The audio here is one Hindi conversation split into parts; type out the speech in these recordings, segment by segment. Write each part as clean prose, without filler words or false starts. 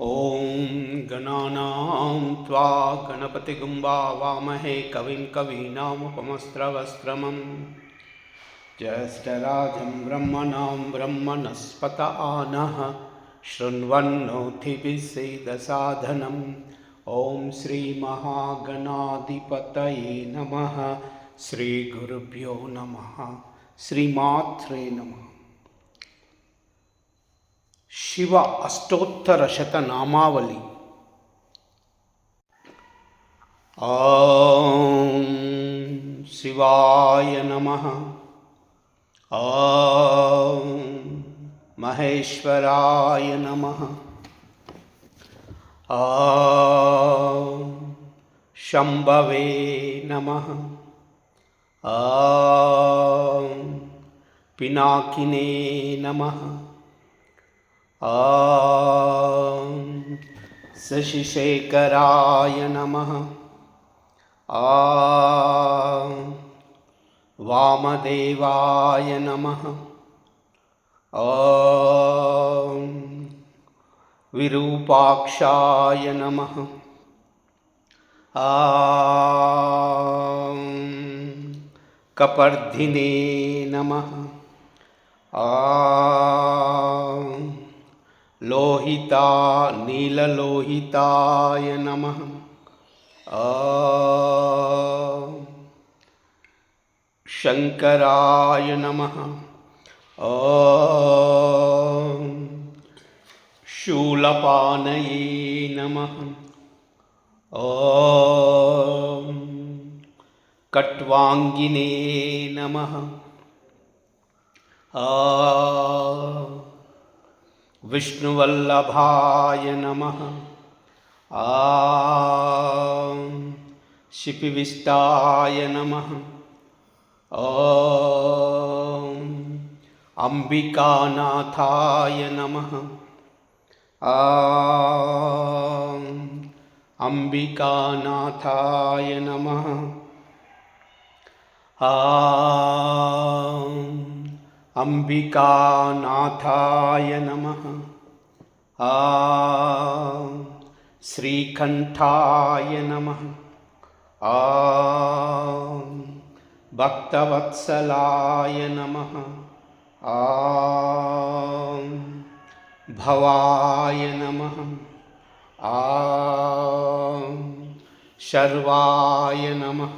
ॐ गणानां त्वा गणपतिगुं वामहे कविं कवीनामुपमस्रवस्त्रमं ज्येष्ठराजं ब्रह्मणां ब्रह्मणस्पत आनः शृण्वन्नोतिभिः सीदसादनम् ॐ श्रीमहागणाधिपतये नमः। श्रीगुरुभ्यो नमः। श्रीमात्रे नमः। शिव अष्टोत्तर शतनामावली। ॐ शिवाय नमः। ॐ महेश्वराय नमः। ॐ शंभवे नमः। ॐ पिनाकिने नमः। ॐ शशिशेखराय नमः। ॐ वामदेवाय नमः। ॐ विरूपाक्षाय नमः। ॐ कपर्दिने नमः। ॐ लोहिता नीललोहिताय नमः। ॐ शंकराय नमः। ॐ शूलपाणये नमः। ॐ कट्वांगिने नमः। ॐ विष्णुवल्लभाय नमः। ॐ शिपिविष्टाय नमः। ॐ अंबिकानाथाय नमः। ॐ अंबिकानाथाय नमः। ॐ अंबिकानाथाय नमः। ॐ श्रीकंठाय नमः। ॐ भक्तवत्सलाय नमः। ॐ भवाय नमः। ॐ शर्वाय नमः।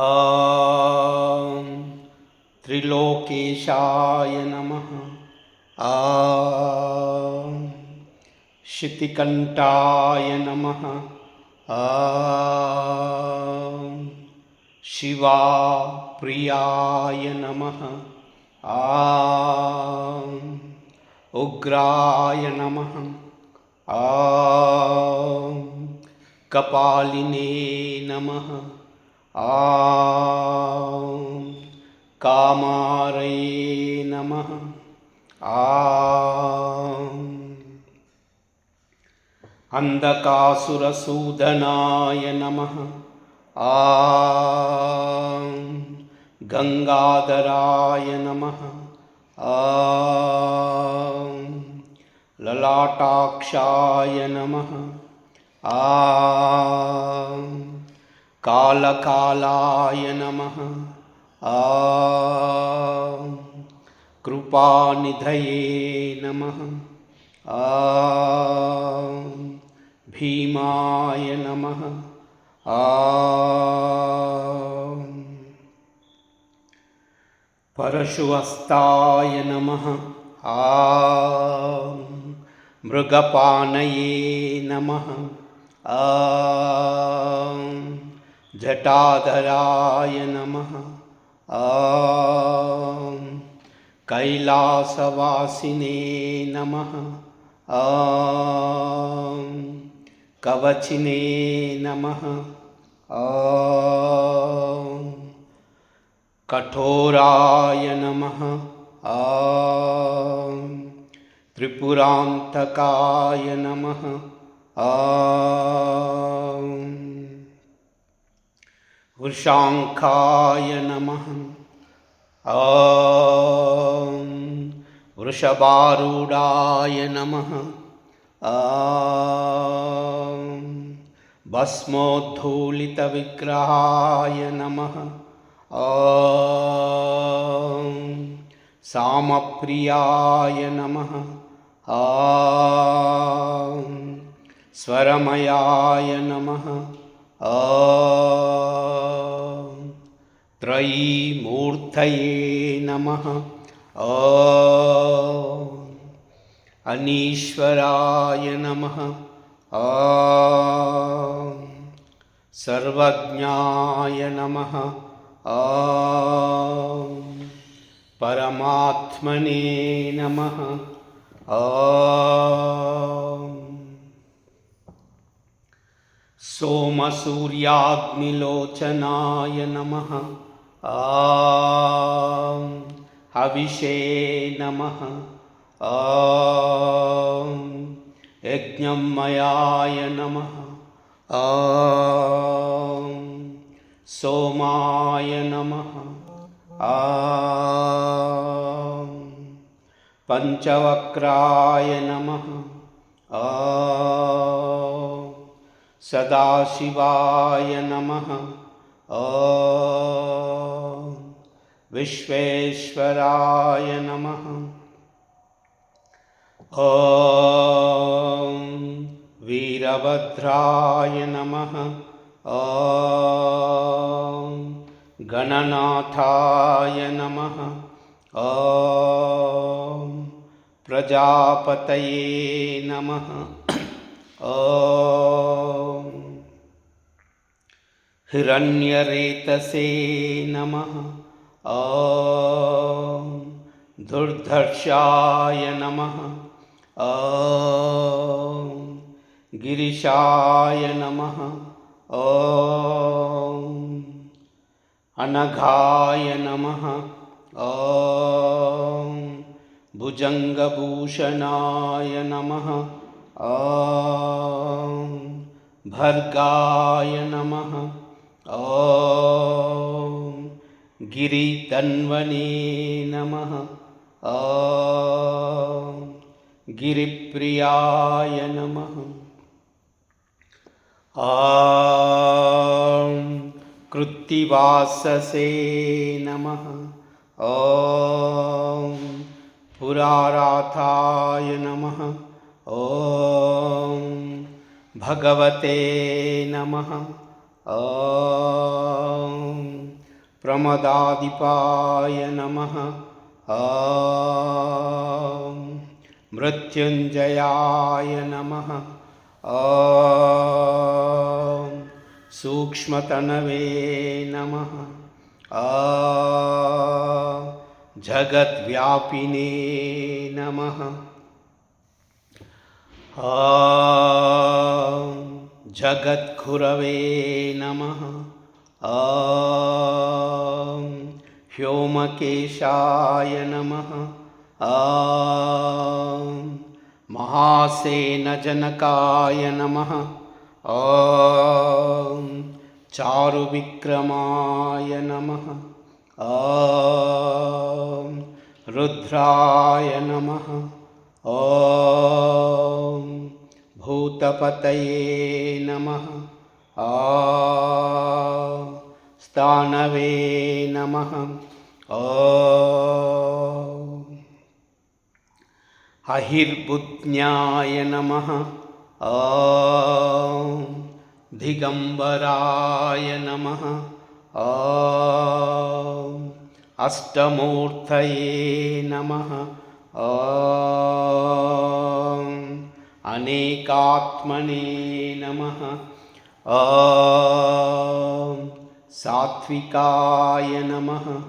ॐ त्रिलोकेशाय नमः। ॐ शितिकंठाय नमः। ॐ शिवा प्रियाय नमः। ॐ उग्राय नमः। ॐ कपालिने नमः। ॐ कामारये नमः। ॐ अंधकासुरसूदनाय नमः। ॐ गंगाधराय नमः। ॐ ललाटाक्षाय नमः। ॐ कालकालाय नमः। ॐ कृपानिधये नमः। ॐ भीमाय नमः। ॐ परशुहस्ताय नमः। ॐ मृगपाणये नमः। ॐ जटाधराय नमः। ॐ कैलासवासिने नमः। ॐ कवचिने नमः। ॐ कठोराय नमः। ॐ त्रिपुरान्तकाय नमः। ॐ वृषांखाय नमः। ॐ वृषभारूढाय नमः। भस्मोद्धूलितविग्रहाय नमः। सामप्रियाय नमः। स्वरमयाय नमः। त्रयीमूर्तये नमः। अनीश्वराय नमः। सर्वज्ञाय नमः। परमात्मने नमः। सोमसूर्याग्निलोचनाय नमः। हविषे नमः। यज्ञमयाय नमः। सोमाय नमः। पंचवक्राय नमः। सदाशिवाय नमः। विश्वेश्वराय नमः। वीरभद्राय नमः। गणनाथाय नमः। प्रजापतये नमः। हिरण्यरेतसे नमः। दुर्धर्षाय नमः। गिरिशाय नमः। अनघाय नमः। भुजंगभूषणाय नमः। भर्गाय नमः। गिरितन्वने नमः। गिरिप्रियाय नमः। कृत्तिवाससे नमः। पुराराथाय नमः। भगवते नमः। प्रमदाधिपाय नमः। मृत्युंजयाय नमः। सूक्ष्मतनवे नमः। जगद्व्यापिने नमः। जगद्गुरवे नमः। व्योमकेशाय नमः। महासेनजनकाय नमः। चारुविक्रमाय नमः। रुद्राय नमः। भूतपतये नमः। स्थानवे नमः। अहिर्बुद्ध्याय नमः। दिगंबराय नमः। अष्टमूर्तये नमः। अनेकात्मने नमः। सात्विकाय नमः।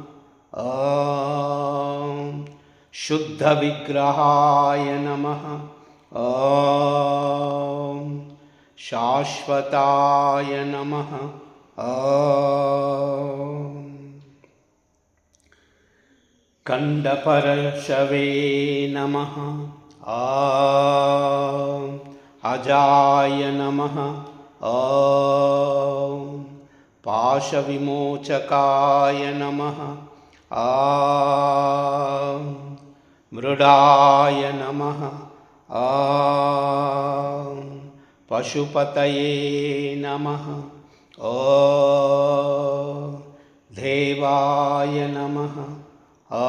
शुद्धविग्रहाय नमः। शाश्वताय नमः। कंडपरशवे नमः। अजाय नमः। पाशविमोचकाय नमः। मृडाय नमः। ॐ पशुपतये नमः। ॐ देवाय नमः। ॐ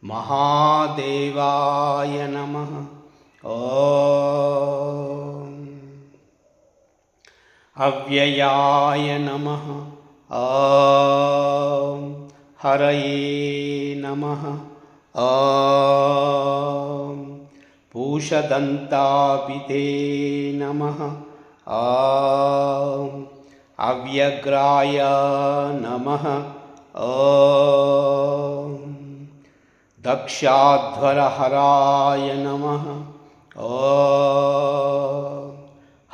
महादेवाय नमः। ॐ अव्ययाय नमः। ॐ हरये नमः। ॐ पूषदन्ताभिधे नमः। ॐ अव्यग्राय नमः। ॐ दक्षाध्वरहराय नमः। ॐ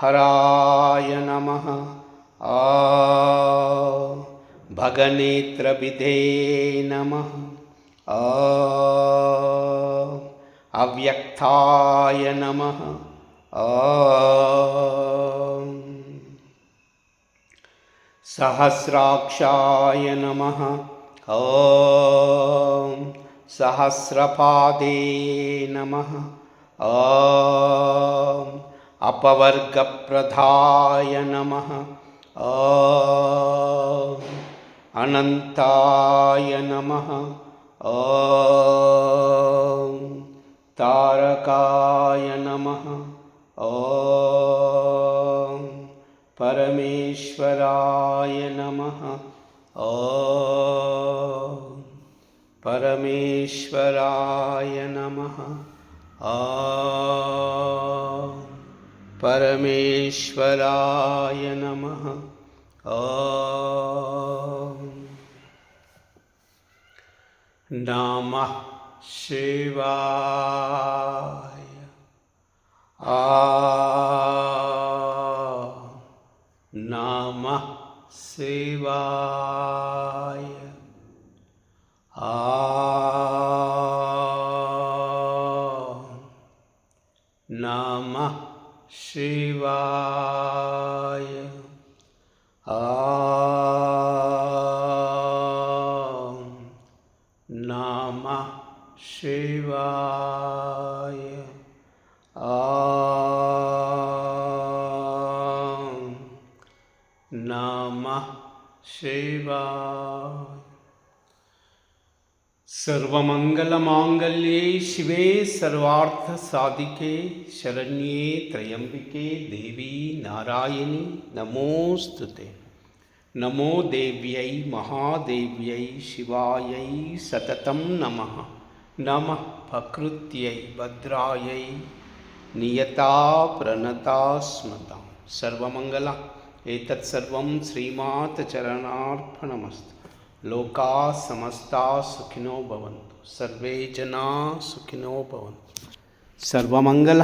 हराय नमः। ॐ भगनेत्रभिधे नमः। ॐ अव्यक्ताय नमः। ॐ सहस्राक्षाय नमः। ॐ सहस्रपादे नमः। ॐ अपवर्गप्रदाय नमः। ॐ अनन्ताय नमः। ॐ तारकाय नमः। ॐ परमेश्वराय नमः। ॐ परमेश्वराय नमः। ॐ परमेश्वराय नमः। ॐ नमः शिवाय। नमः शिवाय। नमः शिवाय। नमः शिवाय। नमः शिवाय। सर्वमंगलमांगल्ये शिवे सर्वार्थसाधिके शरण्ये त्र्यंबिके देवी नारायणी नमोस्तुते। नमो देव्यै महादेव्यै शिवायै सततं नमः। नमः प्रकृत्यै भद्रायै नियता प्रणता स्मृता। सर्वमंगल एतत्सर्वं श्रीमात् चरणार्पणमस्तु। लोका समस्ता सुखिनो भवन्तु। सर्वे जना सुखिनो भवन्तु। सर्वमंगल।